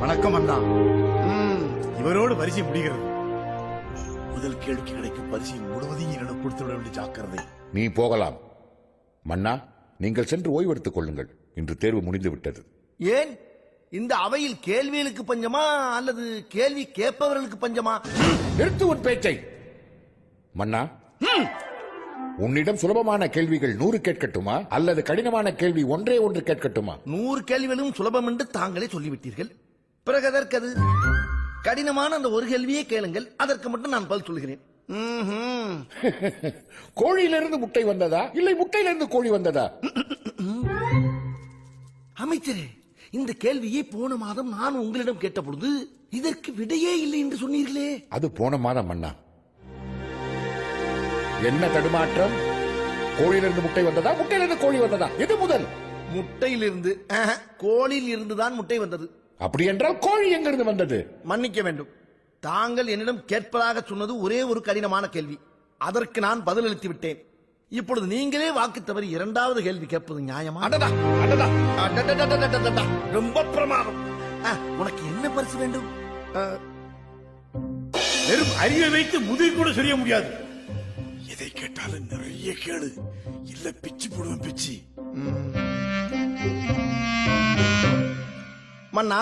வணக்கம் அண்ணா. இவரோடு பரிசு முடிகிறது. முதல் கேள்விக்கு கிடைக்கும் பரிசு முழுவதையும் என்னிடம் கொடுத்து விட வேண்டிய ஜாக்கிரதை. நீ போகலாம். மன்னா, நீங்கள் சென்று ஓய்வெடுத்துக் கொள்ளுங்கள். இன்று தேர்வு முடிந்து விட்டது. ஏன் இந்த அவையில் கேள்விகளுக்கு பஞ்சமா அல்லது கேள்வி கேட்பவர்களுக்கு பஞ்சமா? நிறுத்து உன் பேச்சை. மன்னா, உன்னிடம் சுலபமான கேள்விகள் 100 கேட்கட்டுமா அல்லது கடினமான கேள்வி ஒன்றே ஒன்று கேட்கட்டுமா? 100 கேள்விகளும் சுலபம் என்று தாங்களே சொல்லிவிட்டீர்கள். பிறகு அதற்கது கடினமான அந்த ஒரு கேள்வியே கேளுங்கள், அதற்கு மட்டும் நான் பதில் சொல்கிறேன். கோழியிலிருந்து முட்டை வந்ததா இல்லை முட்டையிலிருந்து கோழி வந்ததா? அமைச்சரே, இந்த கேள்வியை போன மாதம் நான் உங்களிடம் கேட்ட பொழுது இதற்கு விடையே இல்லை என்று சொன்னீர்களே. அது போன மாதம் மன்னா. என்ன தடுமாற்றம்? கோழியிலிருந்து முட்டை வந்ததா முட்டையிலிருந்து கோழி வந்ததா? எது முதல்? முட்டையிலிருந்து கோழியில் இருந்துதான் முட்டை வந்தது. அப்படி என்றால் கோழி எங்கிருந்து வந்தது? மன்னிக்க வேண்டும், தாங்கள் என்னிடம் கேட்பதாக சொன்னது ஒரே ஒரு கடினமான கேள்வி. அதற்கு நான் பதிலளித்து விட்டேன். இப்பொழுது நீங்களே வாக்கு தவறி இரண்டாவது கேள்வி கேட்பது நியாயமா? ரொம்ப பிரமாதம். உனக்கு என்ன பரிசு வேண்டும்? வெறும் அறிவை வைத்து முதிர் கூட சொல்ல முடியாது. எதை கேட்டாலும் நிறைய கேளு, இல்ல பிச்சு போடுவேன் பிச்சு. மன்னா,